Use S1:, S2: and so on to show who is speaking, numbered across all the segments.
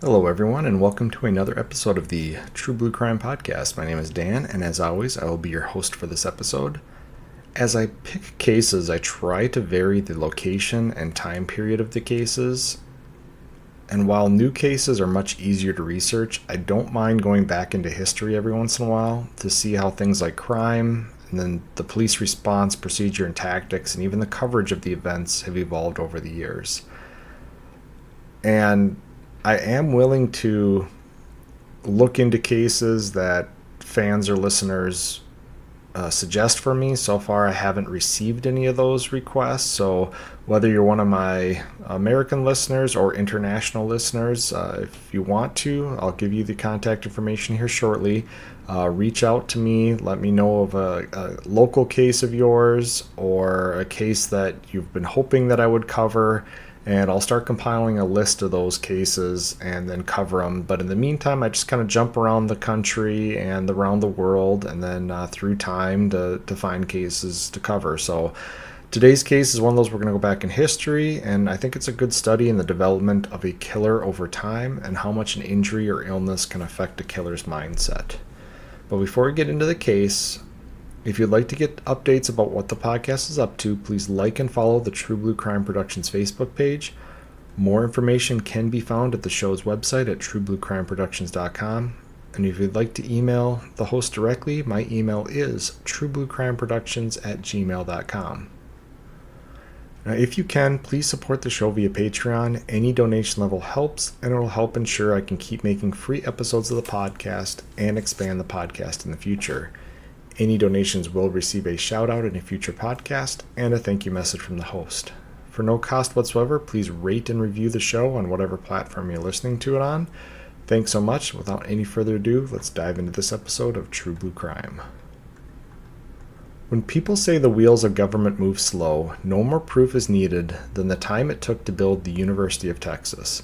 S1: Hello, everyone, and welcome to another episode of the True Blue Crime Podcast. My name is Dan, and as always, I will be your host for this episode. As I pick cases, I try to vary the location and time period of the cases. And while new cases are much easier to research, I don't mind going back into history every once in a while to see how things like crime, and then the police response, procedure, and tactics, and even the coverage of the events have evolved over the years. And I am willing to look into cases that fans or listeners suggest for me. So far, I haven't received any of those requests. So, whether you're one of my American listeners or international listeners, if you want to, I'll give you the contact information here shortly. Reach out to me. Let me know of a local case of yours or a case that you've been hoping that I would cover. And I'll start compiling a list of those cases and then cover them. But in the meantime, I just kind of jump around the country and around the world and then through time to find cases to cover. So today's case is one of those we're going to go back in history, and I think it's a good study in the development of a killer over time and how much an injury or illness can affect a killer's mindset. But before we get into the case, if you'd like to get updates about what the podcast is up to, please like and follow the True Blue Crime Productions Facebook page. More information can be found at the show's website at truebluecrimeproductions.com. And if you'd like to email the host directly, my email is truebluecrimeproductions@gmail.com. Now, if you can, please support the show via Patreon. Any donation level helps, and it will help ensure I can keep making free episodes of the podcast and expand the podcast in the future. Any donations will receive a shout out in a future podcast and a thank you message from the host. For no cost whatsoever, please rate and review the show on whatever platform you're listening to it on. Thanks so much. Without any further ado, let's dive into this episode of True Blue Crime. When people say the wheels of government move slow, no more proof is needed than the time it took to build the University of Texas.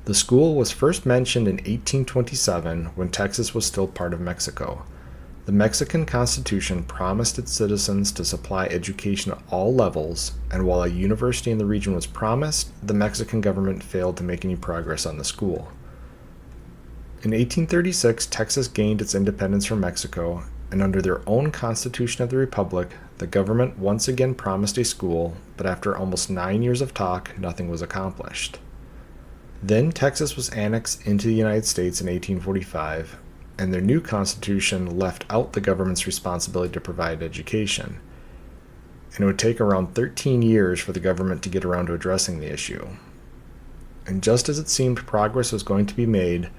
S1: The school was first mentioned in 1827 when Texas was still part of Mexico. The Mexican Constitution promised its citizens to supply education at all levels, and while a university in the region was promised, the Mexican government failed to make any progress on the school. In 1836, Texas gained its independence from Mexico, and under their own Constitution of the Republic, the government once again promised a school, but after almost 9 years of talk, nothing was accomplished. Then Texas was annexed into the United States in 1845, and their new constitution left out the government's responsibility to provide education. And it would take around 13 years for the government to get around to addressing the issue. And just as it seemed progress was going to be made,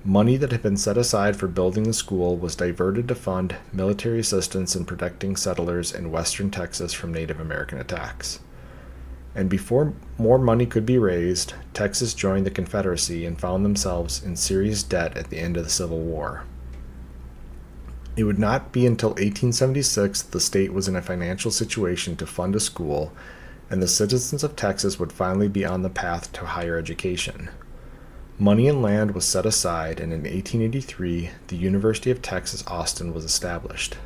S1: money that had been set aside for building the school was diverted to fund military assistance in protecting settlers in western Texas from Native American attacks. And before more money could be raised, Texas joined the Confederacy and found themselves in serious debt at the end of the Civil War. It would not be until 1876 that the state was in a financial situation to fund a school, and the citizens of Texas would finally be on the path to higher education. Money and land was set aside, and in 1883, the University of Texas Austin was established.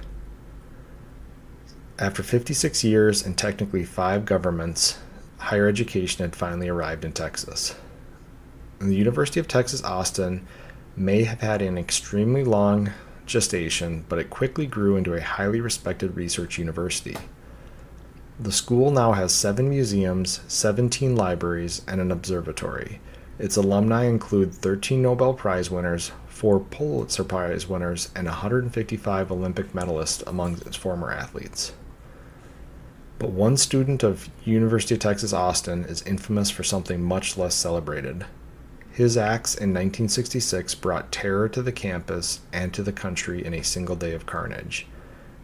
S1: After 56 years and technically 5 governments, higher education had finally arrived in Texas. And the University of Texas Austin may have had an extremely long gestation, but it quickly grew into a highly respected research university. The school now has 7 museums, 17 libraries, and an observatory. Its alumni include 13 Nobel Prize winners, 4 Pulitzer Prize winners, and 155 Olympic medalists among its former athletes. But one student of University of Texas Austin is infamous for something much less celebrated. His acts in 1966 brought terror to the campus and to the country in a single day of carnage.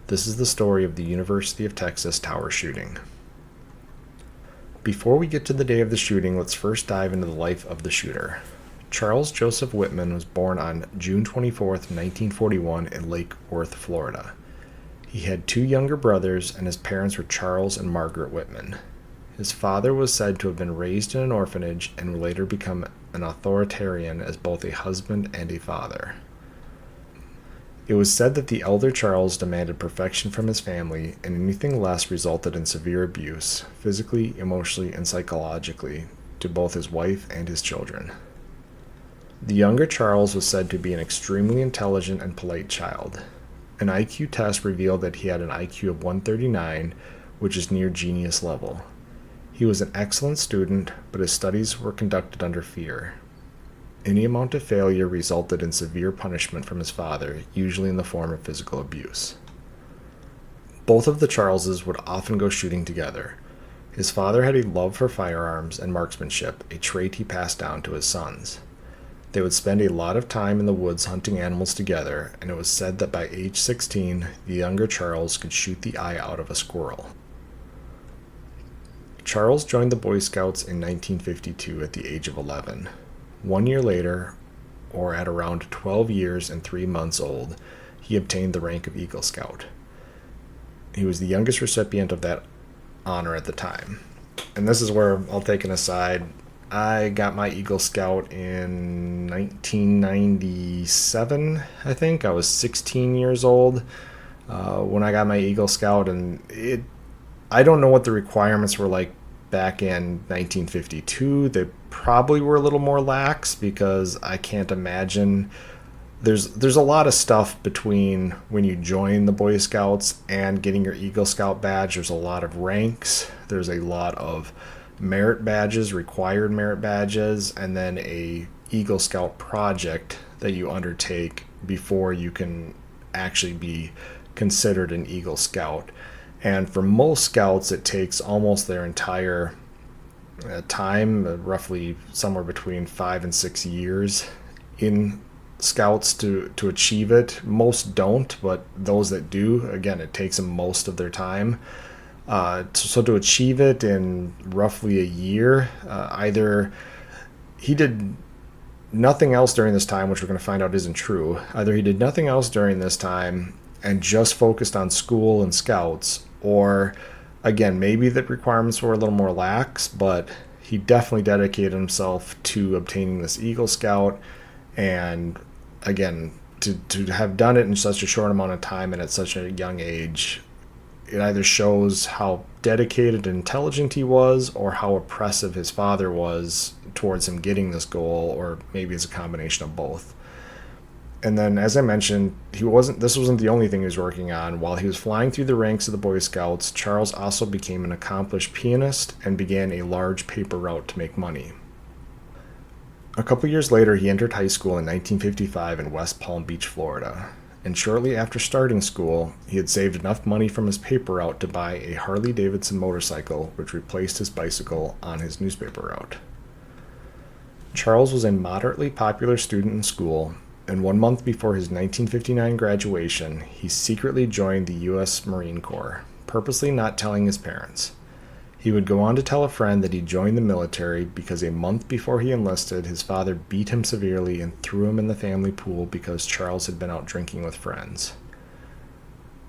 S1: This is the story of the University of Texas Tower shooting. Before we get to the day of the shooting, let's first dive into the life of the shooter. Charles Joseph Whitman was born on June 24, 1941 in Lake Worth, Florida. He had 2 younger brothers, and his parents were Charles and Margaret Whitman. His father was said to have been raised in an orphanage and would later become an authoritarian as both a husband and a father. It was said that the elder Charles demanded perfection from his family, and anything less resulted in severe abuse, physically, emotionally, and psychologically, to both his wife and his children. The younger Charles was said to be an extremely intelligent and polite child. An IQ test revealed that he had an IQ of 139, which is near genius level. He was an excellent student, but his studies were conducted under fear. Any amount of failure resulted in severe punishment from his father, usually in the form of physical abuse. Both of the Charleses would often go shooting together. His father had a love for firearms and marksmanship, a trait he passed down to his sons. They would spend a lot of time in the woods hunting animals together, and it was said that by age 16, the younger Charles could shoot the eye out of a squirrel. Charles joined the Boy Scouts in 1952 at the age of 11. 1 year later, or at around 12 years and 3 months old, he obtained the rank of Eagle Scout. He was the youngest recipient of that honor at the time. And this is where I'll take an aside. I got my Eagle Scout in 1997, I think. I was 16 years old when I got my Eagle Scout, and I don't know what the requirements were like back in 1952. They probably were a little more lax, because I can't imagine there's a lot of stuff between when you join the Boy Scouts and getting your Eagle Scout badge. There's a lot of ranks. There's a lot of merit badges, required merit badges, and then a Eagle Scout project that you undertake before you can actually be considered an Eagle Scout. And for most scouts, it takes almost their entire time, roughly somewhere between 5 and 6 years in scouts to achieve it. Most don't, but those that do, again, it takes them most of their time. So to achieve it in roughly a year, either he did nothing else during this time, which we're going to find out isn't true. Either he did nothing else during this time and just focused on school and scouts, or again, maybe the requirements were a little more lax, but he definitely dedicated himself to obtaining this Eagle Scout. And again, to have done it in such a short amount of time and at such a young age, it either shows how dedicated and intelligent he was, or how oppressive his father was towards him getting this goal, or maybe it's a combination of both. And then, as I mentioned, this wasn't the only thing he was working on. While he was flying through the ranks of the Boy Scouts, Charles also became an accomplished pianist and began a large paper route to make money. A couple years later, he entered high school in 1955 in West Palm Beach, Florida. And shortly after starting school, he had saved enough money from his paper route to buy a Harley-Davidson motorcycle, which replaced his bicycle on his newspaper route. Charles was a moderately popular student in school, and 1 month before his 1959 graduation, he secretly joined the U.S. Marine Corps, purposely not telling his parents. He would go on to tell a friend that he joined the military because a month before he enlisted, his father beat him severely and threw him in the family pool because Charles had been out drinking with friends.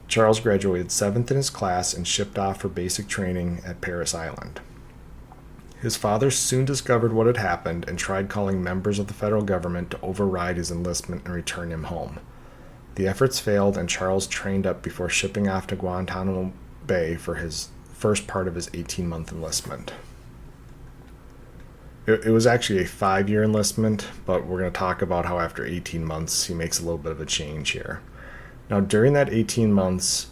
S1: Charles graduated 7th in his class and shipped off for basic training at Parris Island. His father soon discovered what had happened and tried calling members of the federal government to override his enlistment and return him home. The efforts failed, and Charles trained up before shipping off to Guantanamo Bay for his first part of his 18-month enlistment. It was actually a 5-year enlistment, but we're going to talk about how after 18 months he makes a little bit of a change here. Now, during that 18 months,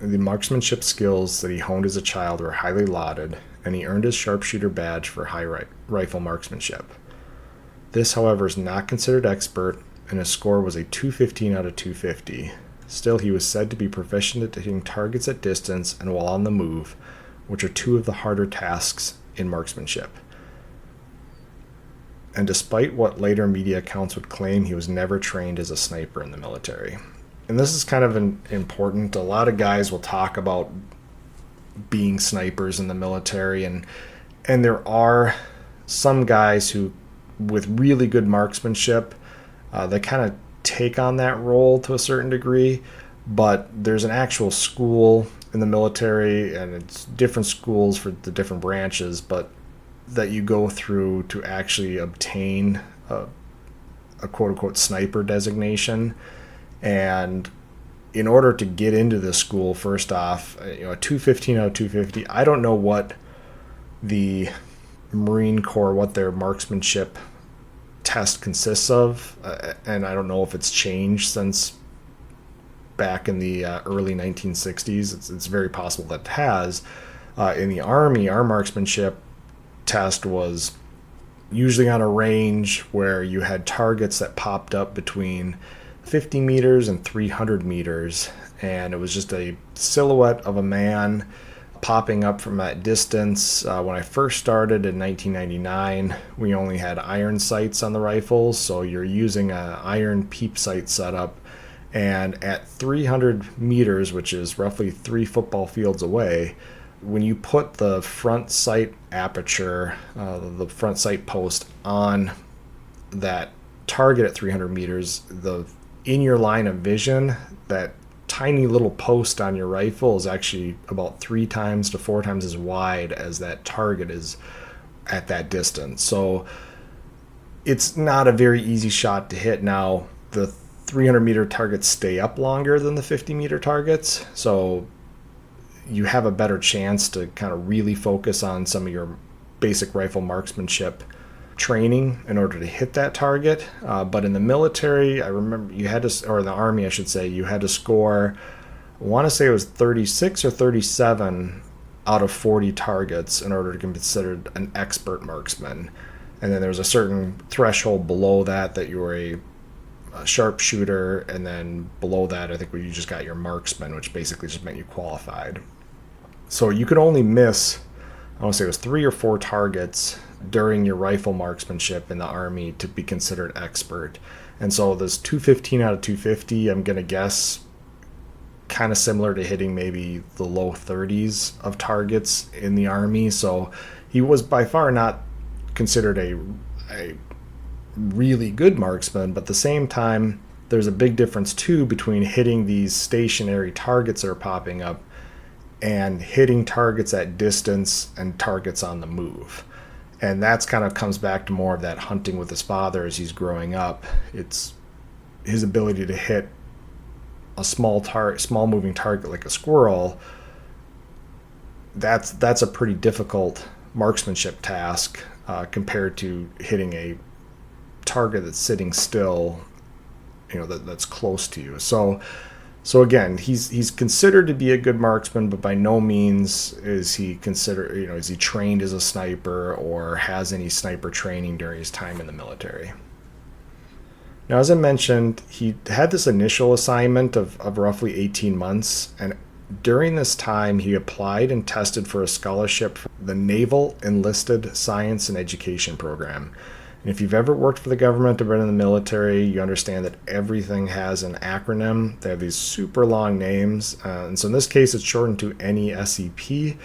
S1: the marksmanship skills that he honed as a child were highly lauded, and he earned his sharpshooter badge for high rifle marksmanship. This, however, is not considered expert, and his score was a 215 out of 250. Still, he was said to be proficient at hitting targets at distance and while on the move, which are two of the harder tasks in marksmanship. And despite what later media accounts would claim, he was never trained as a sniper in the military. And this is kind of important. A lot of guys will talk about being snipers in the military, and there are some guys who, with really good marksmanship, they kind of take on that role to a certain degree, but there's an actual school in the military, and it's different schools for the different branches, but that you go through to actually obtain a quote-unquote sniper designation. And in order to get into this school, first off, a 215 out of 250, I don't know what the Marine Corps what their marksmanship test consists of, and I don't know if it's changed since back in the early 1960s. It's very possible that it has. In the Army, our marksmanship test was usually on a range where you had targets that popped up between 50 meters and 300 meters, and it was just a silhouette of a man popping up from that distance. When I first started in 1999, we only had iron sights on the rifles, so you're using an iron peep sight setup, and at 300 meters, which is roughly 3 football fields away, when you put the front sight aperture, the front sight post on that target at 300 meters, in your line of vision, that tiny little post on your rifle is actually about 3 times to 4 times as wide as that target is at that distance. So it's not a very easy shot to hit. Now, the 300 meter targets stay up longer than the 50 meter targets, so you have a better chance to kind of really focus on some of your basic rifle marksmanship training in order to hit that target. But in the military, I remember you had to, or in the Army, I should say, you had to score, I want to say it was 36 or 37 out of 40 targets in order to be considered an expert marksman. And then there was a certain threshold below that you were a sharpshooter, and then below that, I think you just got your marksman, which basically just meant you qualified. So you could only miss, I want to say it was 3 or 4 targets during your rifle marksmanship in the Army to be considered expert. And so this 215 out of 250, I'm going to guess, kind of similar to hitting maybe the low 30s of targets in the Army. So he was by far not considered a really good marksman, but at the same time, there's a big difference too between hitting these stationary targets that are popping up and hitting targets at distance and targets on the move. And that's kind of comes back to more of that hunting with his father as he's growing up. It's his ability to hit a small moving target like a squirrel. That's a pretty difficult marksmanship task compared to hitting a target that's sitting still, that's close to you. So again, he's considered to be a good marksman, but by no means is he considered, is he trained as a sniper or has any sniper training during his time in the military. Now, as I mentioned, he had this initial assignment of roughly 18 months, and during this time, he applied and tested for a scholarship for the Naval Enlisted Science and Education Program. And if you've ever worked for the government or been in the military, you understand that everything has an acronym. They have these super long names. And so in this case, it's shortened to NESEP.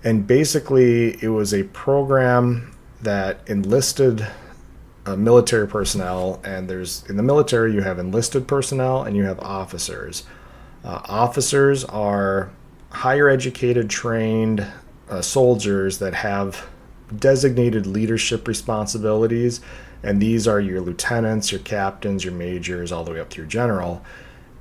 S1: And basically, it was a program that enlisted military personnel. And in the military, you have enlisted personnel and you have officers. Officers are higher educated, trained soldiers that have designated leadership responsibilities, and these are your lieutenants, your captains, your majors, all the way up through general.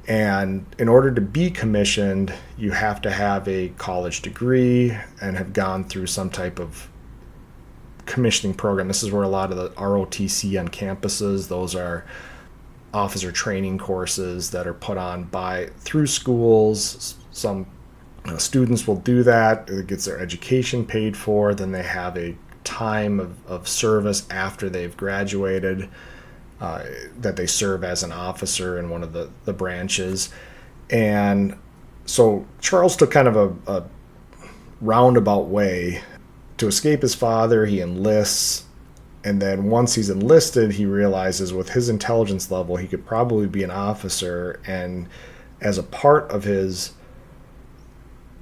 S1: And in order to be commissioned, you have to have a college degree and have gone through some type of commissioning program. This is where a lot of the ROTC on campuses, those are officer training courses that are put on through schools. Some students will do that. It gets their education paid for. Then they have a time of service after they've graduated that they serve as an officer in one of the branches. And so Charles took kind of a roundabout way to escape his father. He enlists. And then once he's enlisted, he realizes with his intelligence level, he could probably be an officer. And as a part of his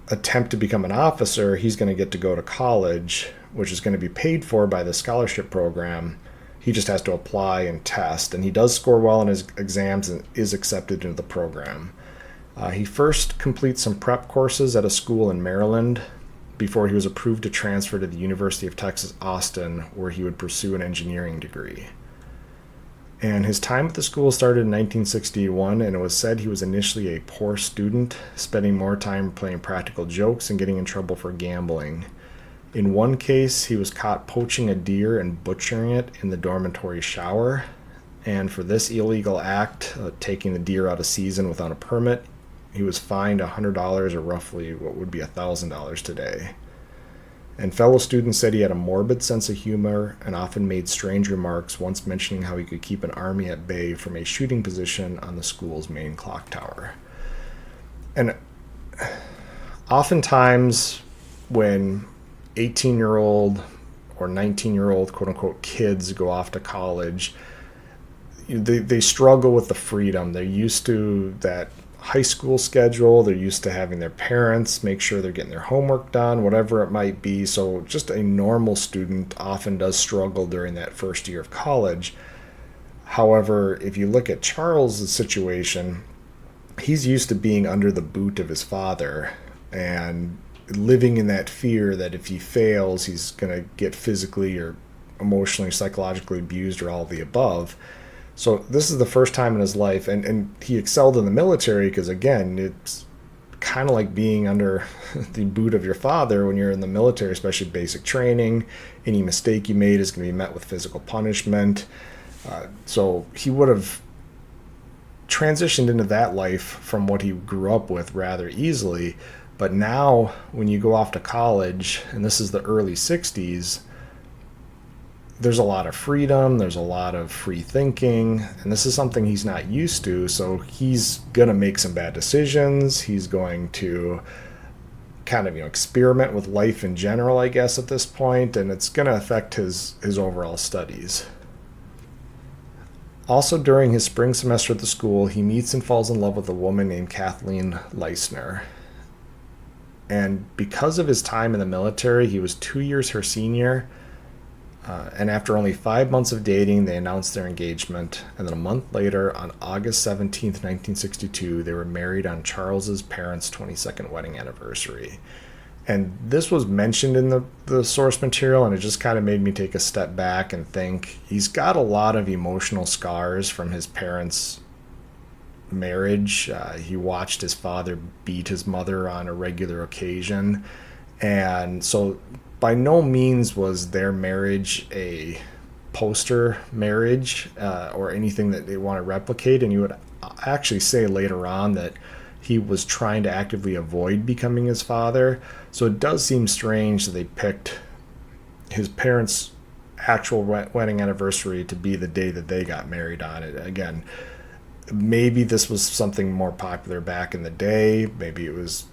S1: attempt to become an officer, he's going to get to go to college, which is going to be paid for by the scholarship program. He just has to apply and test, and he does score well in his exams and is accepted into the program. He first completes some prep courses at a school in Maryland before he was approved to transfer to the University of Texas, Austin, where he would pursue an engineering degree. And his time at the school started in 1961, and it was said he was initially a poor student, spending more time playing practical jokes and getting in trouble for gambling. In one case, he was caught poaching a deer and butchering it in the dormitory shower. And for this illegal act, taking the deer out of season without a permit, he was fined $100, or roughly what would be $1,000 today. And fellow students said he had a morbid sense of humor and often made strange remarks, once mentioning how he could keep an army at bay from a shooting position on the school's main clock tower. And oftentimes when 18-year-old or 19-year-old quote-unquote kids go off to college, they struggle with the freedom. They're used to that high school schedule. They're used to having their parents make sure they're getting their homework done, whatever it might be. So just a normal student often does struggle during that first year of college. However, if you look at Charles' situation, he's used to being under the boot of his father and living in that fear that if he fails, he's going to get physically or emotionally, psychologically abused, or all of the above. So this is the first time in his life, and he excelled in the military because, again, it's kind of like being under the boot of your father when you're in the military, especially basic training. Any mistake you made is going to be met with physical punishment. So he would have transitioned into that life from what he grew up with rather easily. But now when you go off to college, and this is the early 60s, there's a lot of freedom, there's a lot of free thinking, and this is something he's not used to, so he's going to make some bad decisions. He's going to kind of, experiment with life in general, I guess, at this point, and it's going to affect his overall studies. Also, during his spring semester at the school, he meets and falls in love with a woman named Kathleen Leisner. And because of his time in the military, he was 2 years her senior. And after only 5 months of dating, they announced their engagement. And then a month later, on August 17th, 1962, they were married on Charles's parents' 22nd wedding anniversary. And this was mentioned in the source material, and it just kind of made me take a step back and think he's got a lot of emotional scars from his parents' marriage. He watched his father beat his mother on a regular occasion. And so by no means was their marriage a poster marriage or anything that they want to replicate. And you would actually say later on that he was trying to actively avoid becoming his father. So it does seem strange that they picked his parents' actual wedding anniversary to be the day that they got married on. It again, maybe this was something more popular back in the day. Maybe it was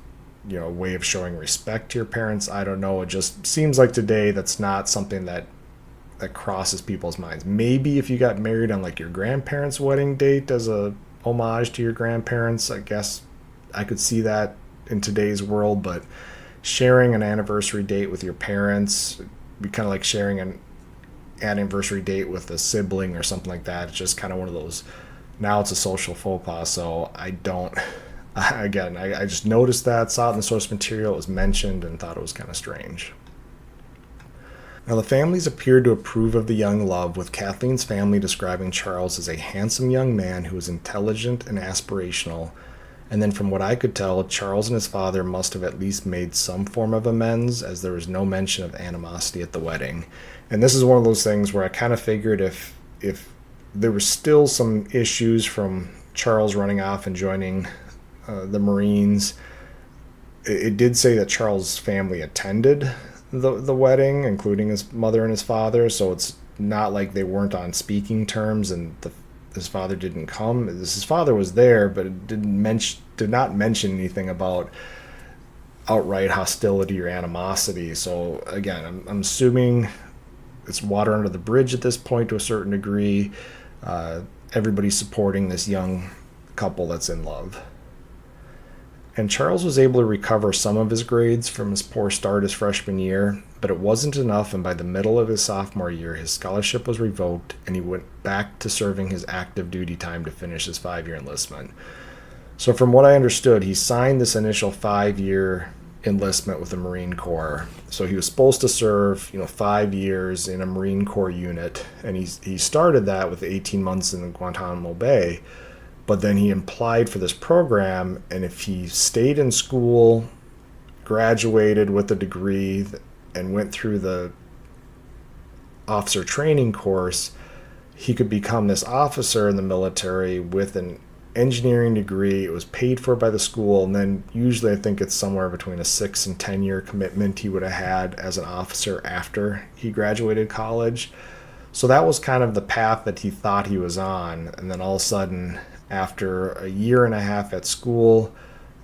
S1: a way of showing respect to your parents. I don't know. It just seems like today that's not something that crosses people's minds. Maybe if you got married on like your grandparents' wedding date as a homage to your grandparents, I guess I could see that in today's world. But sharing an anniversary date with your parents be kind of like sharing an anniversary date with a sibling or something like that. It's just kind of one of those, now it's a social faux pas. So I just noticed that, saw it in the source material, it was mentioned, and thought it was kind of strange. Now, the families appeared to approve of the young love, with Kathleen's family describing Charles as a handsome young man who was intelligent and aspirational. And then from what I could tell, Charles and his father must have at least made some form of amends, as there was no mention of animosity at the wedding. And this is one of those things where I kind of figured if there were still some issues from Charles running off and joining the Marines, it did say that Charles' family attended the wedding, including his mother and his father, so it's not like they weren't on speaking terms and his father didn't come. His father was there, but it did not mention anything about outright hostility or animosity. So again, I'm assuming it's water under the bridge at this point to a certain degree. Everybody's supporting this young couple that's in love. And Charles was able to recover some of his grades from his poor start his freshman year, but it wasn't enough, and by the middle of his sophomore year, his scholarship was revoked, and he went back to serving his active duty time to finish his 5-year enlistment. So from what I understood, he signed this initial 5-year enlistment with the Marine Corps. So he was supposed to serve, 5 years in a Marine Corps unit, and he started that with 18 months in Guantanamo Bay. But then he applied for this program, and if he stayed in school, graduated with a degree, and went through the officer training course, he could become this officer in the military with an engineering degree. It was paid for by the school, and then usually I think it's somewhere between a 6 and 10 year commitment he would have had as an officer after he graduated college. So that was kind of the path that he thought he was on. And then all of a sudden, after a year and a half at school,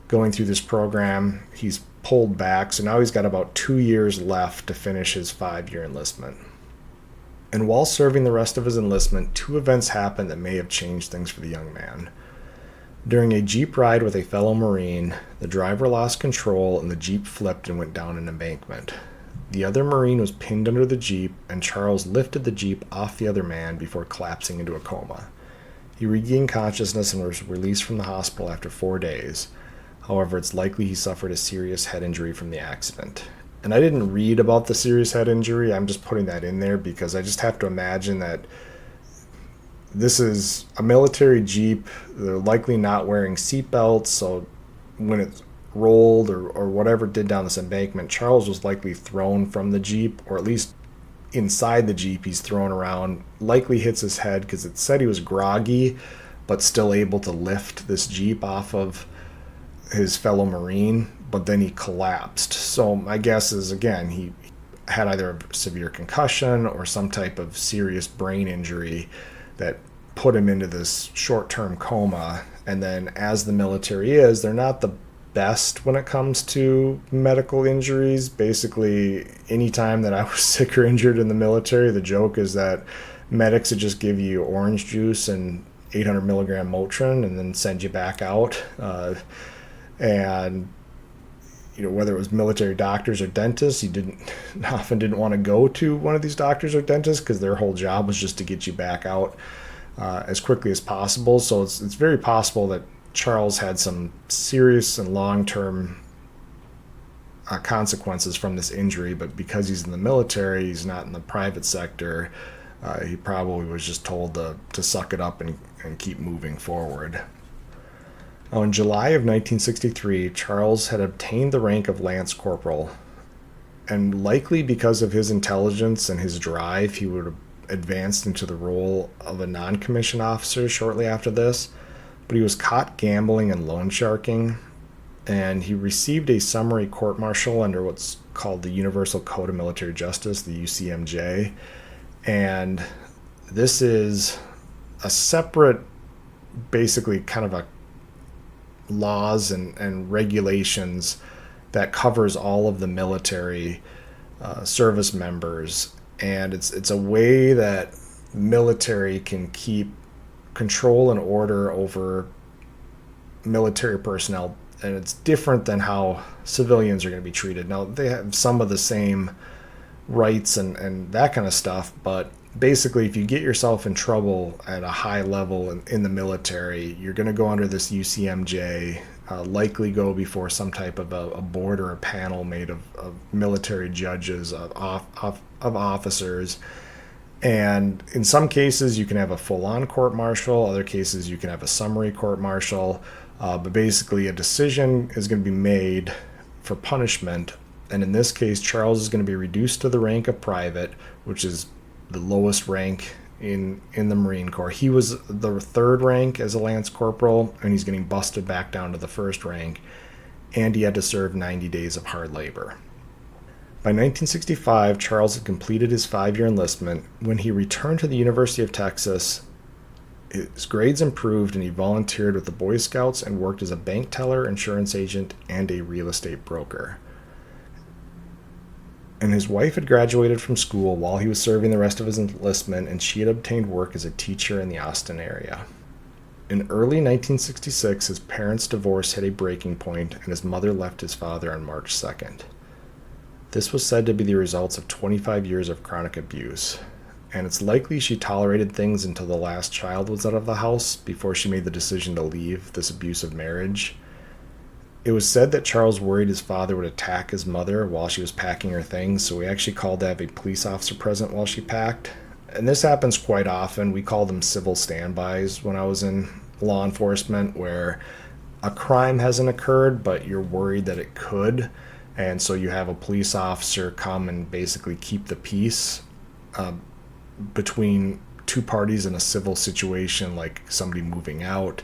S1: going through this program, he's pulled back. So now he's got about 2 years left to finish his 5-year enlistment. And while serving the rest of his enlistment, 2 events happened that may have changed things for the young man. During a Jeep ride with a fellow Marine, the driver lost control and the Jeep flipped and went down an embankment. The other Marine was pinned under the Jeep, and Charles lifted the Jeep off the other man before collapsing into a coma. He regained consciousness and was released from the hospital after 4 days. However, it's likely he suffered a serious head injury from the accident. And I didn't read about the serious head injury. I'm just putting that in there because I just have to imagine that this is a military Jeep. They're likely not wearing seatbelts, so when it's rolled or whatever it did down this embankment, Charles was likely thrown from the Jeep, or at least inside the Jeep he's thrown around, likely hits his head because it said he was groggy but still able to lift this Jeep off of his fellow Marine, but then he collapsed. So my guess is, again, he had either a severe concussion or some type of serious brain injury that put him into this short-term coma. And then, as the military is, they're not the best when it comes to medical injuries. Basically, anytime that I was sick or injured in the military, the joke is that medics would just give you orange juice and 800 milligram Motrin and then send you back out. And whether it was military doctors or dentists, you often didn't want to go to one of these doctors or dentists because their whole job was just to get you back out as quickly as possible. So it's very possible that Charles had some serious and long-term consequences from this injury, but because he's in the military, he's not in the private sector, he probably was just told to suck it up and keep moving forward. Now, in July of 1963, Charles had obtained the rank of Lance Corporal, and likely because of his intelligence and his drive, he would have advanced into the role of a non-commissioned officer shortly after this. But he was caught gambling and loan sharking, and he received a summary court-martial under what's called the Universal Code of Military Justice, the UCMJ. And this is a separate, basically kind of a laws and regulations that covers all of the military service members. And it's a way that military can keep control and order over military personnel, and it's different than how civilians are going to be treated. Now, they have some of the same rights and that kind of stuff, but basically, if you get yourself in trouble at a high level in the military, you're going to go under this UCMJ, likely go before some type of a board or a panel made of military judges, of officers. And in some cases, you can have a full-on court-martial. Other cases, you can have a summary court-martial. But basically, a decision is going to be made for punishment. And in this case, Charles is going to be reduced to the rank of private, which is the lowest rank in the Marine Corps. He was the third rank as a Lance Corporal, and he's getting busted back down to the first rank. And he had to serve 90 days of hard labor. By 1965, Charles had completed his 5-year enlistment. When he returned to the University of Texas, his grades improved and he volunteered with the Boy Scouts and worked as a bank teller, insurance agent, and a real estate broker. And his wife had graduated from school while he was serving the rest of his enlistment, and she had obtained work as a teacher in the Austin area. In early 1966, his parents' divorce hit a breaking point, and his mother left his father on March 2nd. This was said to be the results of 25 years of chronic abuse, and it's likely she tolerated things until the last child was out of the house before she made the decision to leave this abusive marriage. It was said that Charles worried his father would attack his mother while she was packing her things, so he actually called to have a police officer present while she packed. And this happens quite often. We call them civil standbys when I was in law enforcement, where a crime hasn't occurred, but you're worried that it could. And so you have a police officer come and basically keep the peace between two parties in a civil situation, like somebody moving out.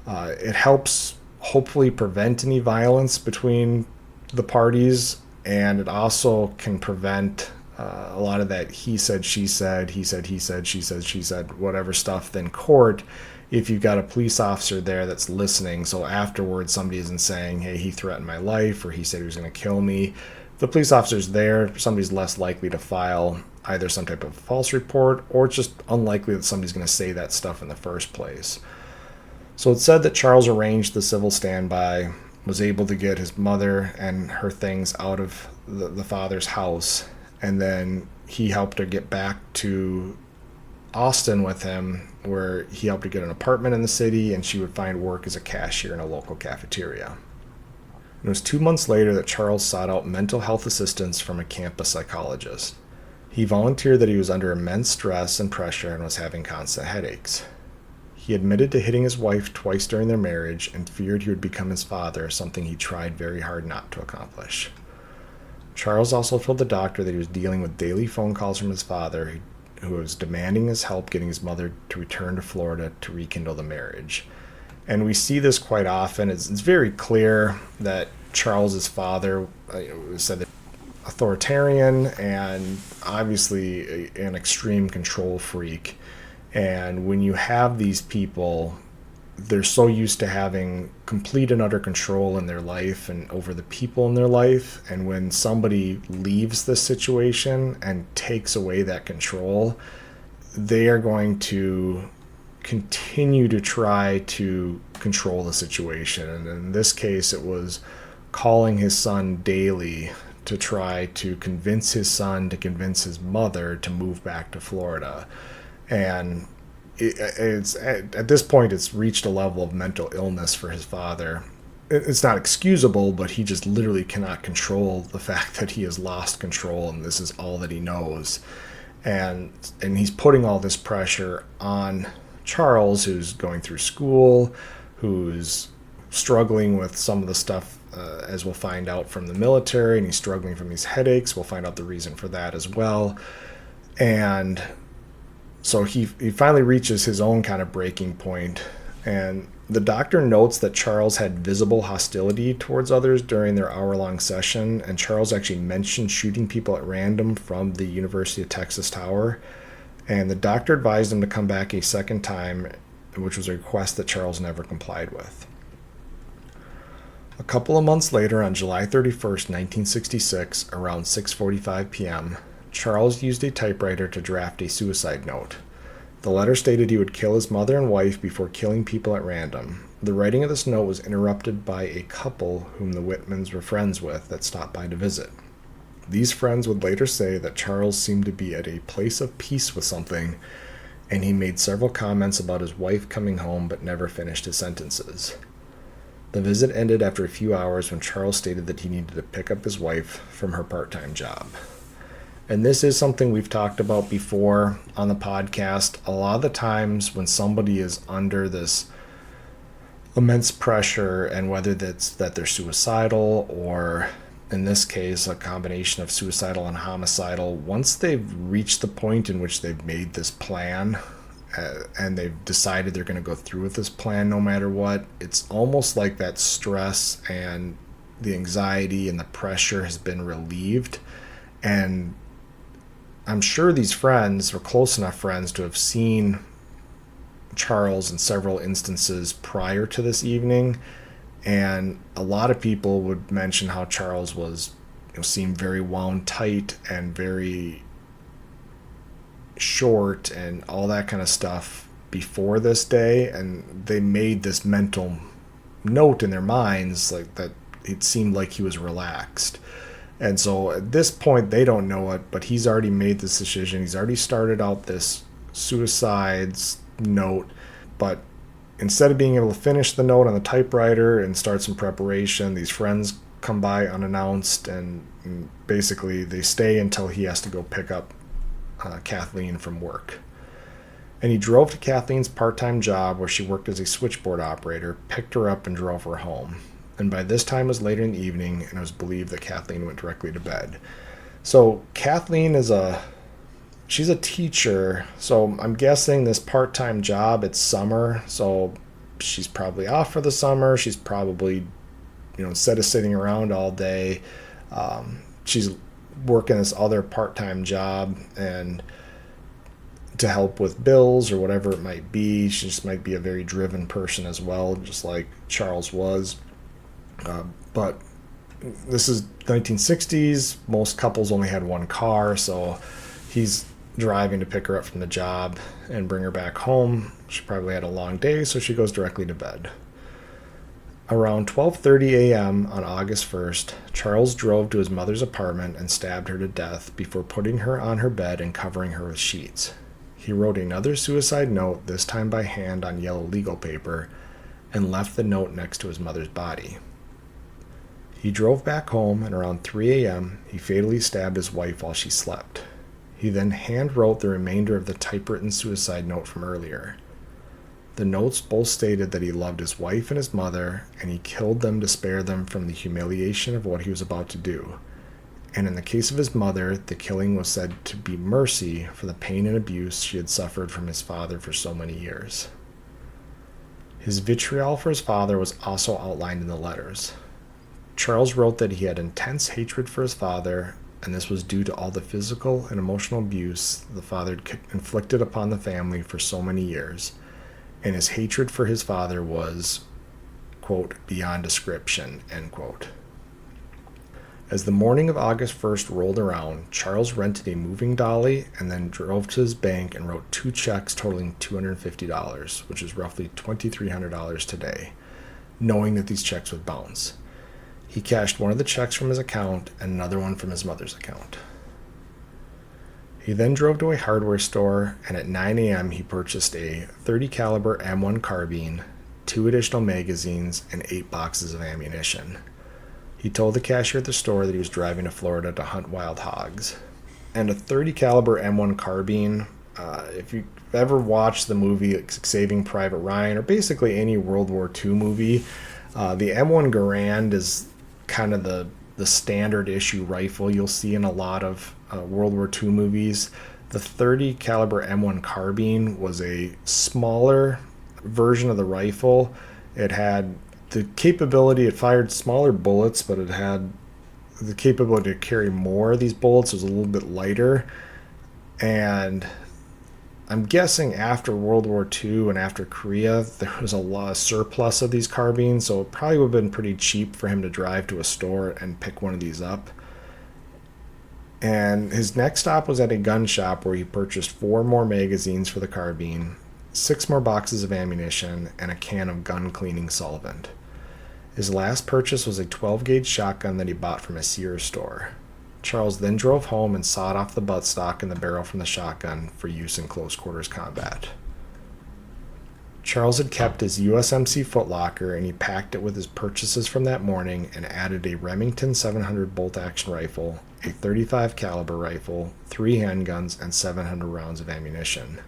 S1: It helps hopefully prevent any violence between the parties, and it also can prevent a lot of that he said, she said, he said, she said, she said, whatever stuff in court, if you've got a police officer there that's listening. So afterwards, somebody isn't saying, hey, he threatened my life, or he said he was going to kill me. If the police officer's there, somebody's less likely to file either some type of false report, or it's just unlikely that somebody's going to say that stuff in the first place. So it's said that Charles arranged the civil standby, was able to get his mother and her things out of the father's house, and then he helped her get back to Austin with him, where he helped her get an apartment in the city, and she would find work as a cashier in a local cafeteria. It was 2 months later that Charles sought out mental health assistance from a campus psychologist. He volunteered that he was under immense stress and pressure and was having constant headaches. He admitted to hitting his wife twice during their marriage and feared he would become his father, something he tried very hard not to accomplish. Charles also told the doctor that he was dealing with daily phone calls from his father, who was demanding his help getting his mother to return to Florida to rekindle the marriage. And we see this quite often. It's very clear that Charles's father said that authoritarian and obviously an extreme control freak. And when you have these people, they're so used to having complete and utter control in their life and over the people in their life. And when somebody leaves this situation and takes away that control, they are going to continue to try to control the situation. And in this case, it was calling his son daily to try to convince his son to convince his mother to move back to Florida. And it's at this point, it's reached a level of mental illness for his father. It's not excusable, but he just literally cannot control the fact that he has lost control, and this is all that he knows. And he's putting all this pressure on Charles, who's going through school, who's struggling with some of the stuff, as we'll find out, from the military, and he's struggling from these headaches. We'll find out the reason for that as well. And so he finally reaches his own kind of breaking point, and the doctor notes that Charles had visible hostility towards others during their hour-long session, and Charles actually mentioned shooting people at random from the University of Texas Tower, and the doctor advised him to come back a second time, which was a request that Charles never complied with. A couple of months later, on July 31st, 1966, around 6:45 p.m., Charles used a typewriter to draft a suicide note. The letter stated he would kill his mother and wife before killing people at random. The writing of this note was interrupted by a couple whom the Whitmans were friends with that stopped by to visit. These friends would later say that Charles seemed to be at a place of peace with something, and he made several comments about his wife coming home but never finished his sentences. The visit ended after a few hours when Charles stated that he needed to pick up his wife from her part-time job. And this is something we've talked about before on the podcast. A lot of the times when somebody is under this immense pressure, and whether that's that they're suicidal, or in this case, a combination of suicidal and homicidal, once they've reached the point in which they've made this plan and they've decided they're going to go through with this plan no matter what, it's almost like that stress and the anxiety and the pressure has been relieved. And I'm sure these friends were close enough friends to have seen Charles in several instances prior to this evening, and a lot of people would mention how Charles was, seemed very wound tight and very short and all that kind of stuff before this day, and they made this mental note in their minds like that it seemed like he was relaxed. And so at this point, they don't know it, but he's already made this decision. He's already started out this suicides note, but instead of being able to finish the note on the typewriter and start some preparation, these friends come by unannounced, and basically they stay until he has to go pick up Kathleen from work. And he drove to Kathleen's part-time job where she worked as a switchboard operator, picked her up, and drove her home. and by this time it was later in the evening, and it was believed that Kathleen went directly to bed. So Kathleen she's a teacher, so I'm guessing this part-time job, it's summer, so she's probably off for the summer. She's probably, instead of sitting around all day, she's working this other part-time job and to help with bills or whatever it might be. She just might be a very driven person as well, just like Charles was. But this is 1960s. Most couples only had one car, so he's driving to pick her up from the job and bring her back home. She probably had a long day, so she goes directly to bed. Around 12:30 a.m. on August 1st, Charles drove to his mother's apartment and stabbed her to death before putting her on her bed and covering her with sheets. He wrote another suicide note, this time by hand on yellow legal paper, and left the note next to his mother's body. He drove back home, and around 3 a.m., he fatally stabbed his wife while she slept. He then hand-wrote the remainder of the typewritten suicide note from earlier. The notes both stated that he loved his wife and his mother, and he killed them to spare them from the humiliation of what he was about to do. And in the case of his mother, the killing was said to be mercy for the pain and abuse she had suffered from his father for so many years. His vitriol for his father was also outlined in the letters. Charles wrote that he had intense hatred for his father, and this was due to all the physical and emotional abuse the father had inflicted upon the family for so many years, and his hatred for his father was, quote, beyond description, end quote. As the morning of August 1st rolled around, Charles rented a moving dolly and then drove to his bank and wrote 2 checks totaling $250, which is roughly $2,300 today, knowing that these checks would bounce. He cashed one of the checks from his account and another one from his mother's account. He then drove to a hardware store, and at 9 a.m. he purchased a .30 caliber M1 carbine, 2 additional magazines, and 8 boxes of ammunition. He told the cashier at the store that he was driving to Florida to hunt wild hogs. And a .30 caliber M1 carbine, if you've ever watched the movie Saving Private Ryan, or basically any World War II movie, the M1 Garand is kind of the standard issue rifle you'll see in a lot of World War II movies. The .30 caliber M1 carbine was a smaller version of the rifle. It had the capability, it fired smaller bullets, but it had the capability to carry more of these bullets. It was a little bit lighter. And I'm guessing after World War II and after Korea, there was a lot of surplus of these carbines, so it probably would have been pretty cheap for him to drive to a store and pick one of these up. And his next stop was at a gun shop where he purchased 4 more magazines for the carbine, 6 more boxes of ammunition, and a can of gun cleaning solvent. His last purchase was a 12-gauge shotgun that he bought from a Sears store. Charles then drove home and sawed off the buttstock and the barrel from the shotgun for use in close-quarters combat. Charles had kept his USMC footlocker, and he packed it with his purchases from that morning and added a Remington 700 bolt-action rifle, a .35 caliber rifle, 3 handguns, and 700 rounds of ammunition.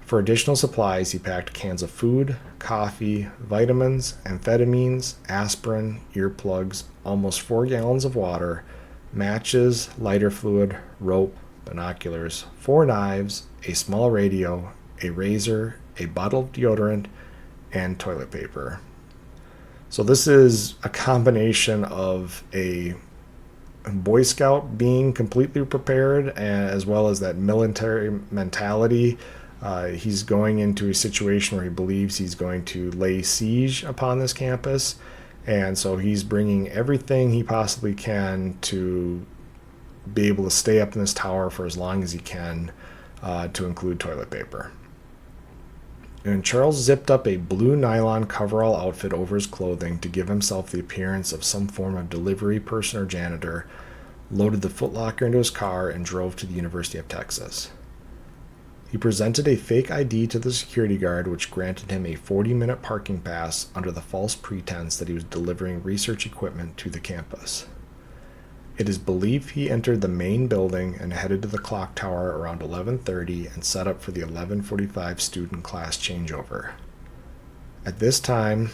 S1: For additional supplies, he packed cans of food, coffee, vitamins, amphetamines, aspirin, earplugs, almost 4 gallons of water, matches, lighter fluid, rope, binoculars, 4 knives, a small radio, a razor, a bottle of deodorant, and toilet paper. So this is a combination of a Boy Scout being completely prepared, as well as that military mentality. He's going into a situation where he believes he's going to lay siege upon this campus, and so he's bringing everything he possibly can to be able to stay up in this tower for as long as he can, to include toilet paper. And Charles zipped up a blue nylon coverall outfit over his clothing to give himself the appearance of some form of delivery person or janitor, loaded the footlocker into his car, and drove to the University of Texas. He presented a fake ID to the security guard, which granted him a 40-minute parking pass under the false pretense that he was delivering research equipment to the campus. It is believed he entered the main building and headed to the clock tower around 11:30 and set up for the 11:45 student class changeover. At this time,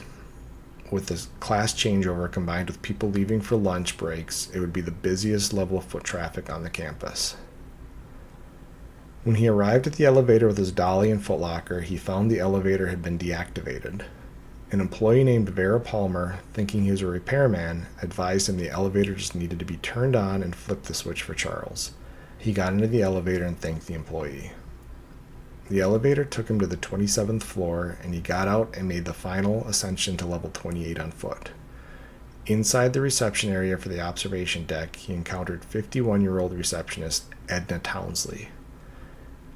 S1: with the class changeover combined with people leaving for lunch breaks, it would be the busiest level of foot traffic on the campus. When he arrived at the elevator with his dolly and footlocker, he found the elevator had been deactivated. An employee named Vera Palmer, thinking he was a repairman, advised him the elevator just needed to be turned on and flipped the switch for Charles. He got into the elevator and thanked the employee. The elevator took him to the 27th floor, and he got out and made the final ascension to level 28 on foot. Inside the reception area for the observation deck, he encountered 51-year-old receptionist Edna Townsley.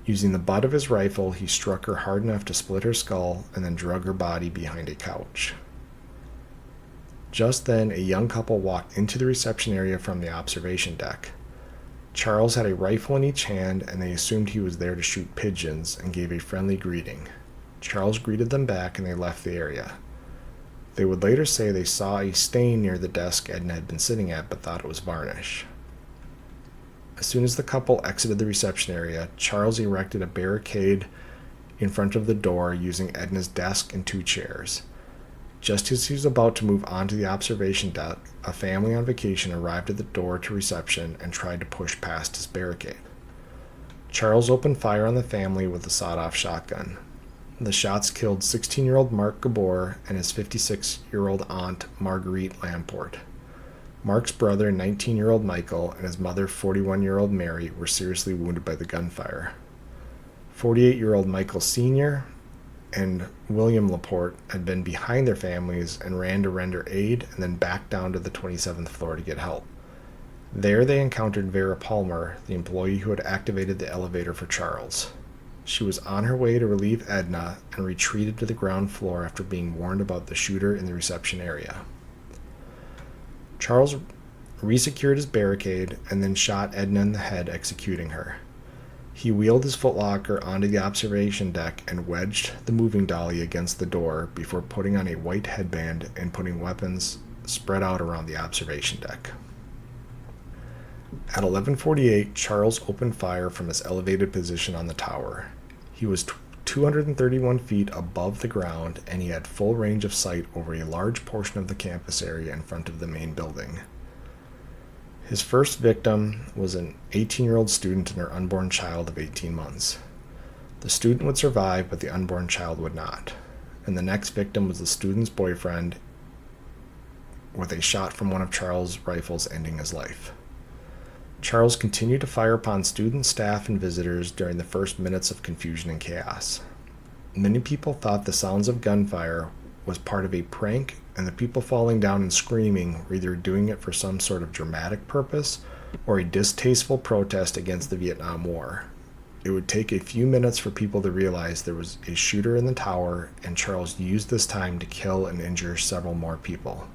S1: Using the butt of his rifle, he struck her hard enough to split her skull and then drug her body behind a couch. Just then, a young couple walked into the reception area from the observation deck. Charles had a rifle in each hand, and they assumed he was there to shoot pigeons and gave a friendly greeting. Charles greeted them back, and they left the area. They would later say they saw a stain near the desk Edna had been sitting at, but thought it was varnish. As soon as the couple exited the reception area, Charles erected a barricade in front of the door using Edna's desk and 2 chairs. Just as he was about to move on to the observation deck, a family on vacation arrived at the door to reception and tried to push past his barricade. Charles opened fire on the family with a sawed-off shotgun. The shots killed 16-year-old Mark Gabor and his 56-year-old aunt, Marguerite Lamport. Mark's brother, 19-year-old Michael, and his mother, 41-year-old Mary, were seriously wounded by the gunfire. 48-year-old Michael Sr. and William Laporte had been behind their families and ran to render aid and then back down to the 27th floor to get help. There they encountered Vera Palmer, the employee who had activated the elevator for Charles. She was on her way to relieve Edna and retreated to the ground floor after being warned about the shooter in the reception area. Charles resecured his barricade and then shot Edna in the head, executing her. He wheeled his footlocker onto the observation deck and wedged the moving dolly against the door before putting on a white headband and putting weapons spread out around the observation deck. At 11:48, Charles opened fire from his elevated position on the tower. He was 231 feet above the ground, and he had full range of sight over a large portion of the campus area in front of the main building. His first victim was an 18-year-old student and her unborn child of 18 months. The student would survive, but the unborn child would not. And the next victim was the student's boyfriend, with a shot from one of Charles' rifles ending his life. Charles continued to fire upon students, staff, and visitors during the first minutes of confusion and chaos. Many people thought the sounds of gunfire was part of a prank, and the people falling down and screaming were either doing it for some sort of dramatic purpose or a distasteful protest against the Vietnam War. It would take a few minutes for people to realize there was a shooter in the tower, and Charles used this time to kill and injure several more people.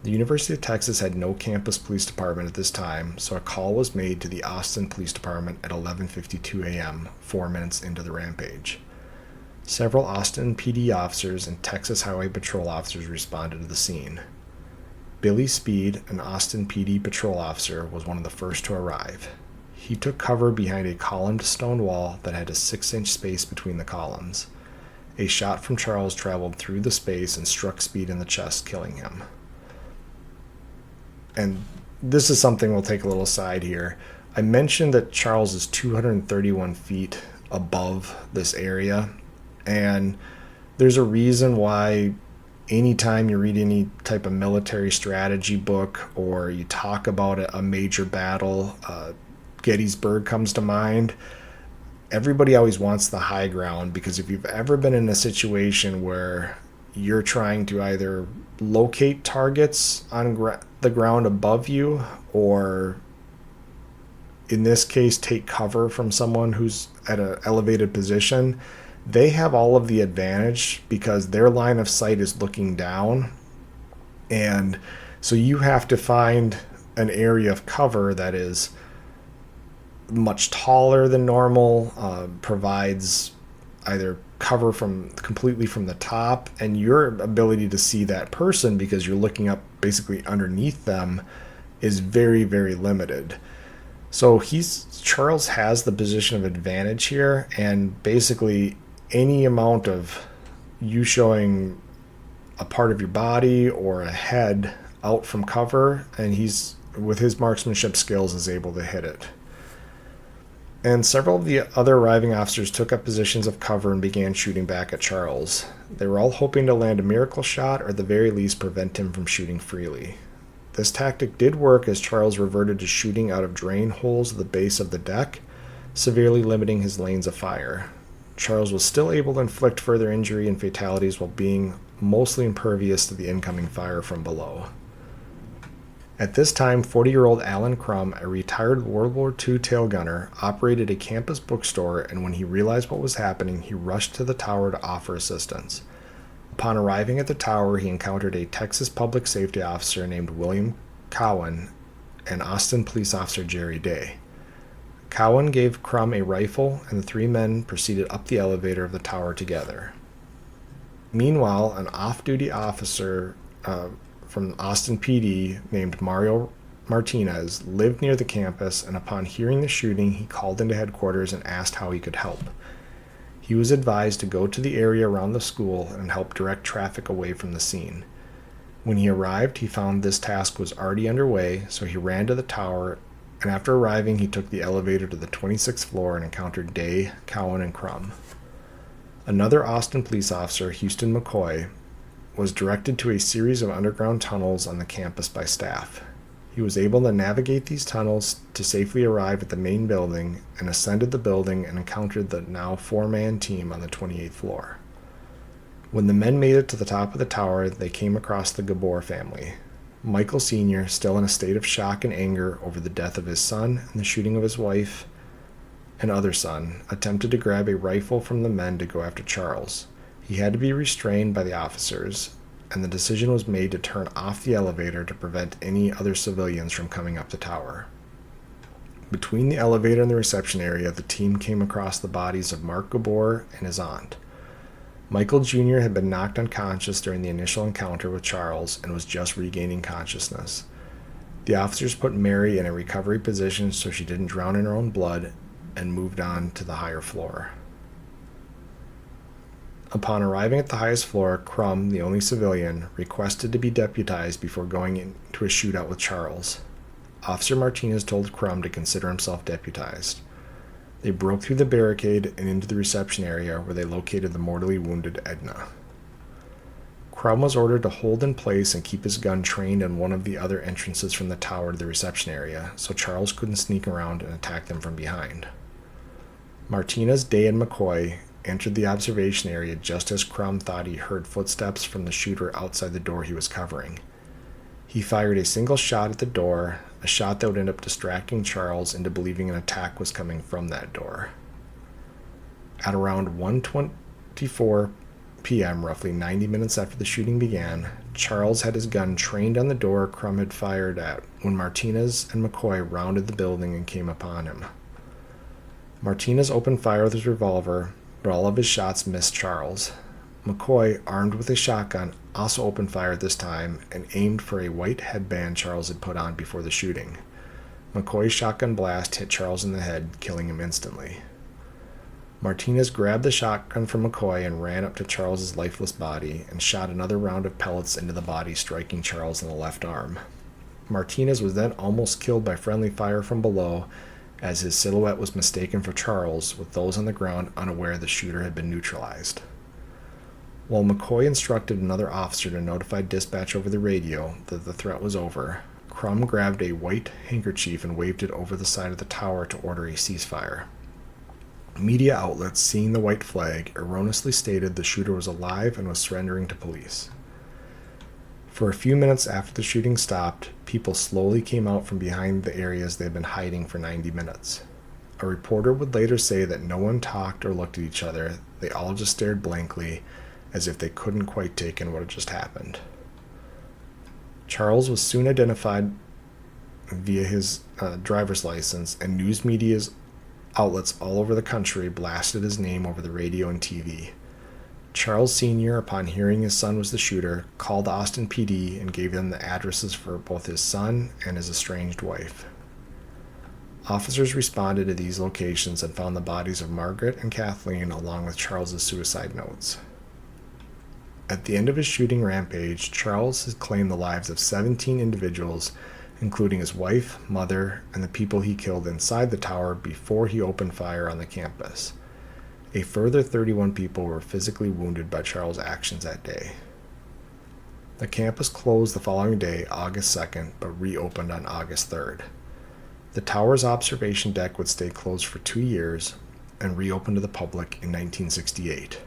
S1: The University of Texas had no campus police department at this time, so a call was made to the Austin Police Department at 11:52 a.m., 4 minutes into the rampage. Several Austin PD officers and Texas Highway Patrol officers responded to the scene. Billy Speed, an Austin PD patrol officer, was one of the first to arrive. He took cover behind a columned stone wall that had a 6-inch space between the columns. A shot from Charles traveled through the space and struck Speed in the chest, killing him. And this is something we'll take a little aside here. I mentioned that Charles is 231 feet above this area, and there's a reason why anytime you read any type of military strategy book or you talk about a major battle, Gettysburg comes to mind. Everybody always wants the high ground, because if you've ever been in a situation where you're trying to either locate targets on the ground above you, or in this case take cover from someone who's at an elevated position, they have all of the advantage because their line of sight is looking down. And so you have to find an area of cover that is much taller than normal, provides either cover from completely from the top, and your ability to see that person because you're looking up basically underneath them is very, very limited. So Charles has the position of advantage here, and basically any amount of you showing a part of your body or a head out from cover, and he's, with his marksmanship skills, is able to hit it. And several of the other arriving officers took up positions of cover and began shooting back at Charles. They were all hoping to land a miracle shot or at the very least prevent him from shooting freely. This tactic did work, as Charles reverted to shooting out of drain holes at the base of the deck, severely limiting his lanes of fire. Charles was still able to inflict further injury and fatalities while being mostly impervious to the incoming fire from below. At this time, 40-year-old Alan Crum, a retired World War II tail gunner, operated a campus bookstore, and when he realized what was happening, he rushed to the tower to offer assistance. Upon arriving at the tower, he encountered a Texas public safety officer named William Cowan and Austin police officer Jerry Day. Cowan gave Crum a rifle, and the three men proceeded up the elevator of the tower together. Meanwhile, an off-duty officer from Austin PD named Mario Martinez lived near the campus, and upon hearing the shooting, he called into headquarters and asked how he could help. He was advised to go to the area around the school and help direct traffic away from the scene. When he arrived, he found this task was already underway, so he ran to the tower, and after arriving, he took the elevator to the 26th floor and encountered Day, Cowan, and Crum. Another Austin police officer, Houston McCoy, was directed to a series of underground tunnels on the campus by staff. He was able to navigate these tunnels to safely arrive at the main building and ascended the building and encountered the now four-man team on the 28th floor. When the men made it to the top of the tower, they came across the Gabor family. Michael Sr., still in a state of shock and anger over the death of his son and the shooting of his wife and other son, attempted to grab a rifle from the men to go after Charles. He had to be restrained by the officers, and the decision was made to turn off the elevator to prevent any other civilians from coming up the tower. Between the elevator and the reception area, the team came across the bodies of Mark Gabor and his aunt. Michael Jr. had been knocked unconscious during the initial encounter with Charles and was just regaining consciousness. The officers put Mary in a recovery position so she didn't drown in her own blood and moved on to the higher floor. Upon arriving at the highest floor, Crum, the only civilian, requested to be deputized before going into a shootout with Charles. Officer Martinez told Crum to consider himself deputized. They broke through the barricade and into the reception area, where they located the mortally wounded Edna. Crum was ordered to hold in place and keep his gun trained in one of the other entrances from the tower to the reception area, so Charles couldn't sneak around and attack them from behind. Martinez, Day, and McCoy entered the observation area just as Crum thought he heard footsteps from the shooter outside the door he was covering. He fired a single shot at the door, a shot that would end up distracting Charles into believing an attack was coming from that door. At around 1:24 p.m., roughly 90 minutes after the shooting began, Charles had his gun trained on the door Crum had fired at when Martinez and McCoy rounded the building and came upon him. Martinez opened fire with his revolver, but all of his shots missed Charles. McCoy, armed with a shotgun, also opened fire this time and aimed for a white headband Charles had put on before the shooting. McCoy's shotgun blast hit Charles in the head, killing him instantly. Martinez grabbed the shotgun from McCoy and ran up to Charles's lifeless body and shot another round of pellets into the body, striking Charles in the left arm. Martinez was then almost killed by friendly fire from below, as his silhouette was mistaken for Charles, with those on the ground unaware the shooter had been neutralized. While McCoy instructed another officer to notify dispatch over the radio that the threat was over, Crum grabbed a white handkerchief and waved it over the side of the tower to order a ceasefire. Media outlets, seeing the white flag, erroneously stated the shooter was alive and was surrendering to police. For a few minutes after the shooting stopped, people slowly came out from behind the areas they had been hiding for 90 minutes. A reporter would later say that no one talked or looked at each other, they all just stared blankly, as if they couldn't quite take in what had just happened. Charles was soon identified via his driver's license, and news media outlets all over the country blasted his name over the radio and TV. Charles Sr., upon hearing his son was the shooter, called Austin PD and gave them the addresses for both his son and his estranged wife. Officers responded to these locations and found the bodies of Margaret and Kathleen along with Charles's suicide notes. At the end of his shooting rampage, Charles has claimed the lives of 17 individuals, including his wife, mother, and the people he killed inside the tower before he opened fire on the campus. A further 31 people were physically wounded by Charles' actions that day. The campus closed the following day, August 2nd, but reopened on August 3rd. The tower's observation deck would stay closed for 2 years and reopened to the public in 1968.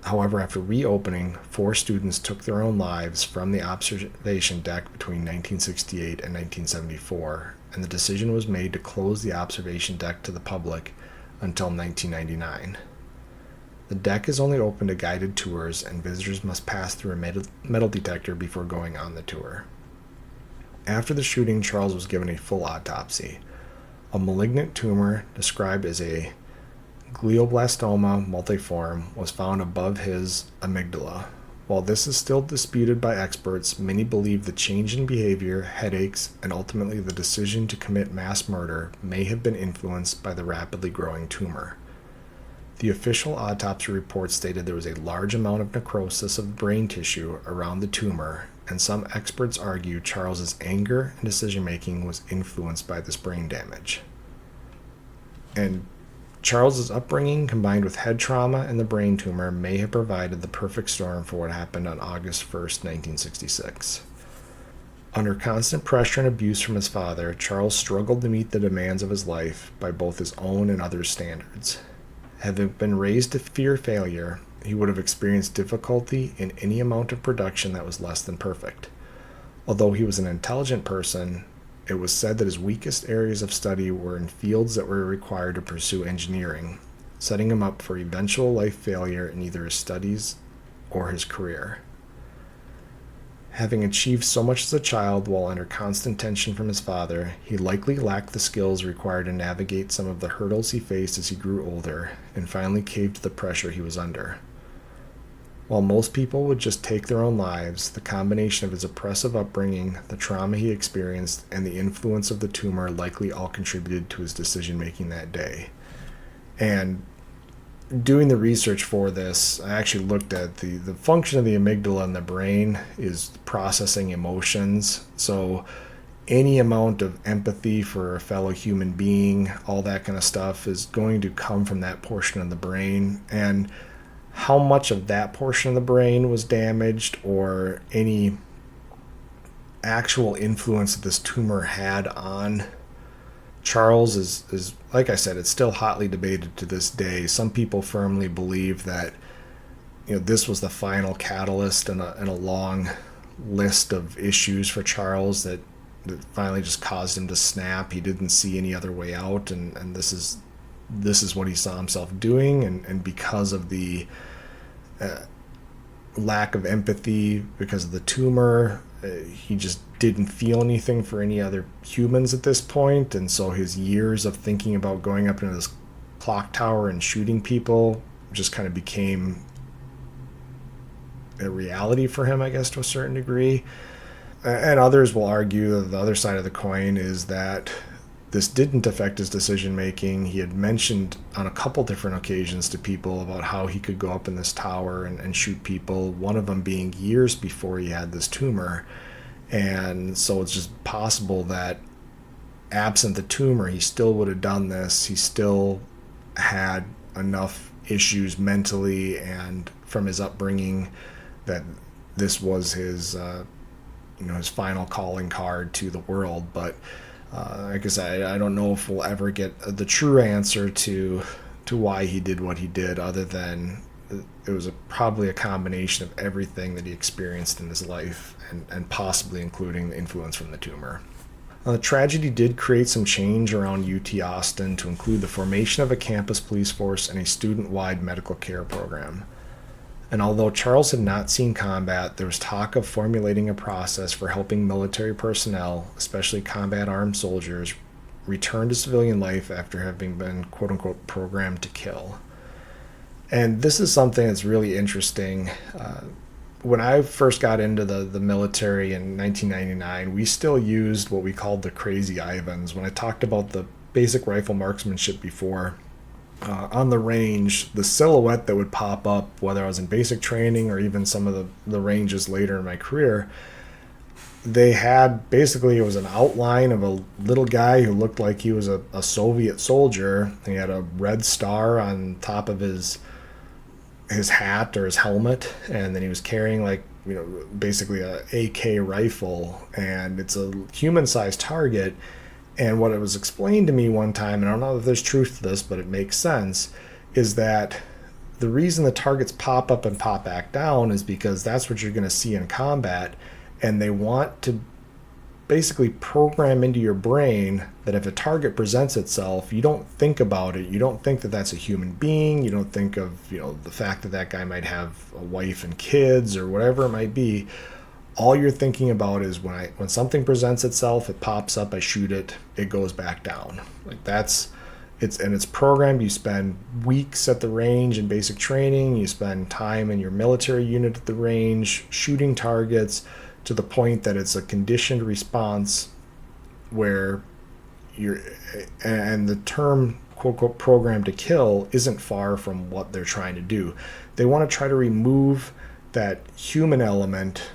S1: However, after reopening, 4 students took their own lives from the observation deck between 1968 and 1974, and the decision was made to close the observation deck to the public until 1999. The deck is only open to guided tours, and visitors must pass through a metal detector before going on the tour. After the shooting, Charles was given a full autopsy. A malignant tumor, described as a glioblastoma multiforme, was found above his amygdala. While this is still disputed by experts, many believe the change in behavior, headaches, and ultimately the decision to commit mass murder may have been influenced by the rapidly growing tumor. The official autopsy report stated there was a large amount of necrosis of brain tissue around the tumor, and some experts argue Charles's anger and decision-making was influenced by this brain damage. And Charles's upbringing, combined with head trauma and the brain tumor, may have provided the perfect storm for what happened on August 1st, 1966. Under constant pressure and abuse from his father, Charles struggled to meet the demands of his life by both his own and others' standards. Having been raised to fear failure, he would have experienced difficulty in any amount of production that was less than perfect. Although he was an intelligent person, it was said that his weakest areas of study were in fields that were required to pursue engineering, setting him up for eventual life failure in either his studies or his career. Having achieved so much as a child while under constant tension from his father, he likely lacked the skills required to navigate some of the hurdles he faced as he grew older, and finally caved to the pressure he was under. While most people would just take their own lives, the combination of his oppressive upbringing, the trauma he experienced, and the influence of the tumor likely all contributed to his decision-making that day. And doing the research for this, I actually looked at the function of the amygdala in the brain is processing emotions. So any amount of empathy for a fellow human being, all that kind of stuff, is going to come from that portion of the brain. And how much of that portion of the brain was damaged, or any actual influence that this tumor had on Charles is like I said, it's still hotly debated to this day. Some people firmly believe that this was the final catalyst in a long list of issues for Charles that finally just caused him to snap. He didn't see any other way out, and this is what he saw himself doing, and because of the lack of empathy, because of the tumor, he just didn't feel anything for any other humans at this point, and so his years of thinking about going up into this clock tower and shooting people just kind of became a reality for him, I guess, to a certain degree. And others will argue that the other side of the coin is that this didn't affect his decision making. He had mentioned on a couple different occasions to people about how he could go up in this tower and shoot people, one of them being years before he had this tumor. And so it's just possible that absent the tumor, he still would have done this. He still had enough issues mentally and from his upbringing that this was his his final calling card to the world. But like I said, I don't know if we'll ever get the true answer to why he did what he did, other than it was probably a combination of everything that he experienced in his life, and possibly including the influence from the tumor. The tragedy did create some change around UT Austin to include the formation of a campus police force and a student-wide medical care program. And although Charles had not seen combat, there was talk of formulating a process for helping military personnel, especially combat armed soldiers, return to civilian life after having been quote-unquote programmed to kill. And this is something that's really interesting. When I first got into the military in 1999, we still used what we called the Crazy Ivans. When I talked about the basic rifle marksmanship before, on the range, the silhouette that would pop up, whether I was in basic training or even some of the ranges later in my career, they had basically, it was an outline of a little guy who looked like he was a Soviet soldier. He had a red star on top of his hat or his helmet, and then he was carrying like, basically a AK rifle, and it's a human-sized target. And what it was explained to me one time, and I don't know if there's truth to this, but it makes sense, is that the reason the targets pop up and pop back down is because that's what you're going to see in combat, and they want to basically program into your brain that if a target presents itself, you don't think about it. You don't think that that's a human being. You don't think of, the fact that that guy might have a wife and kids or whatever it might be. All you're thinking about is when something presents itself, it pops up, I shoot it, it goes back down. Like it's programmed. You spend weeks at the range in basic training. You spend time in your military unit at the range shooting targets to the point that it's a conditioned response where and the term quote unquote program to kill isn't far from what they're trying to do. They want to try to remove that human element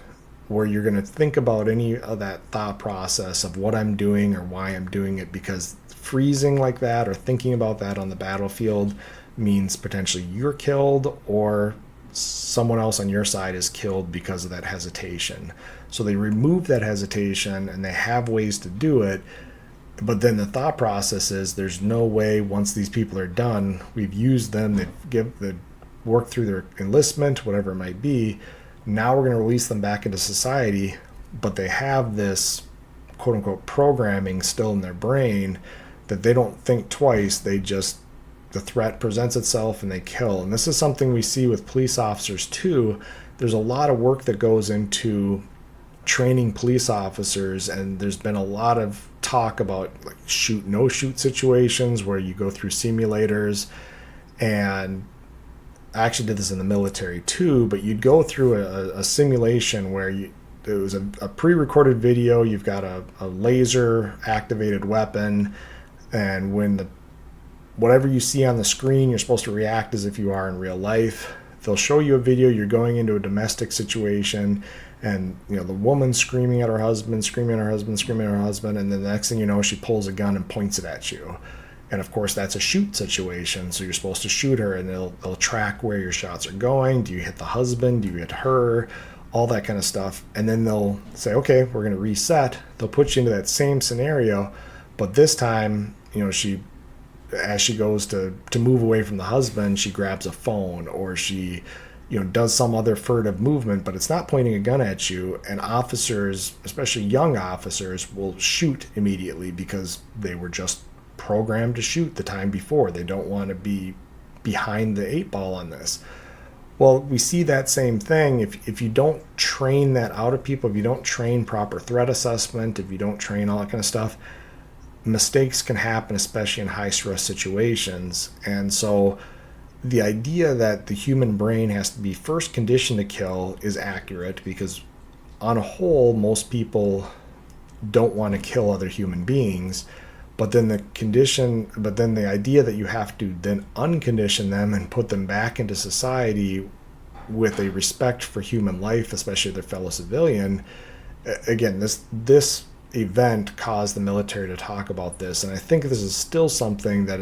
S1: where you're going to think about any of that thought process of what I'm doing or why I'm doing it, because freezing like that or thinking about that on the battlefield means potentially you're killed or someone else on your side is killed because of that hesitation. So they remove that hesitation, and they have ways to do it. But then the thought process is there's no way once these people are done, we've used them, they work through their enlistment, whatever it might be. Now we're going to release them back into society, but they have this quote unquote programming still in their brain that they don't think twice. The threat presents itself and they kill. And this is something we see with police officers too. There's a lot of work that goes into training police officers, and there's been a lot of talk about like shoot no shoot situations where you go through simulators. And I actually did this in the military too, but you'd go through a simulation where it was a pre-recorded video. You've got a laser activated weapon, and when whatever you see on the screen, you're supposed to react as if you are in real life. They'll show you a video, you're going into a domestic situation, and the woman's screaming at her husband, and then the next thing you know, she pulls a gun and points it at you. And of course, that's a shoot situation, so you're supposed to shoot her, and they'll track where your shots are going. Do you hit the husband? Do you hit her? All that kind of stuff. And then they'll say, okay, we're going to reset. They'll put you into that same scenario, but this time, as she goes to move away from the husband, she grabs a phone, or she does some other furtive movement, but it's not pointing a gun at you. And officers, especially young officers, will shoot immediately because they were just programmed to shoot the time before. They don't want to be behind the eight ball on this. Well, we see that same thing. If you don't train that out of people, if you don't train proper threat assessment, if you don't train all that kind of stuff, mistakes can happen, especially in high stress situations. And so the idea that the human brain has to be first conditioned to kill is accurate, because on a whole, most people don't want to kill other human beings. But then the idea that you have to then uncondition them and put them back into society with a respect for human life, especially their fellow civilian. Again, this event caused the military to talk about this, and I think this is still something that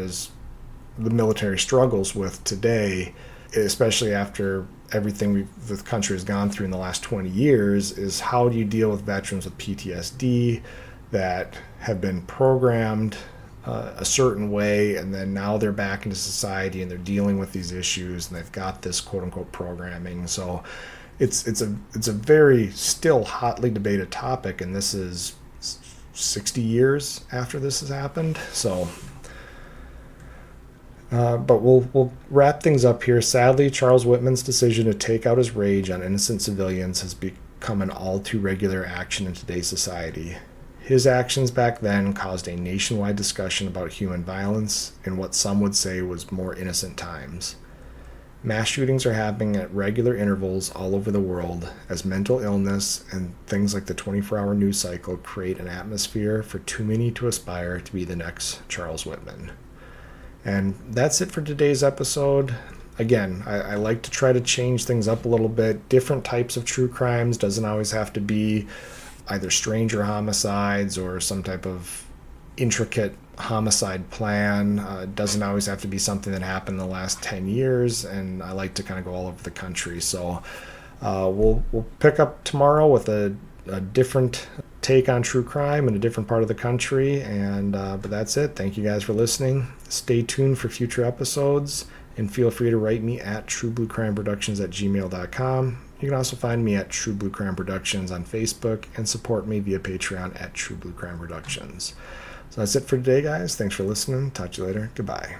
S1: the military struggles with today, especially after everything the country has gone through in the last 20 years, is how do you deal with veterans with PTSD that have been programmed a certain way, and then now they're back into society and they're dealing with these issues, and they've got this quote-unquote programming. So it's a very still hotly debated topic, and this is 60 years after this has happened. So but we'll wrap things up here. Sadly, Charles Whitman's decision to take out his rage on innocent civilians has become an all too regular action in today's society. His actions back then caused a nationwide discussion about human violence in what some would say was more innocent times. Mass shootings are happening at regular intervals all over the world as mental illness and things like the 24-hour news cycle create an atmosphere for too many to aspire to be the next Charles Whitman. And that's it for today's episode. Again, I like to try to change things up a little bit. Different types of true crimes. Doesn't always have to be either stranger homicides or some type of intricate homicide plan. Doesn't always have to be something that happened in the last 10 years. And I like to kind of go all over the country. So we'll pick up tomorrow with a different take on true crime in a different part of the country. And but that's it. Thank you guys for listening. Stay tuned for future episodes, and feel free to write me at truebluecrimeproductions@gmail.com. You can also find me at True Blue Crime Productions on Facebook and support me via Patreon at True Blue Crime Productions. So that's it for today, guys. Thanks for listening. Talk to you later. Goodbye.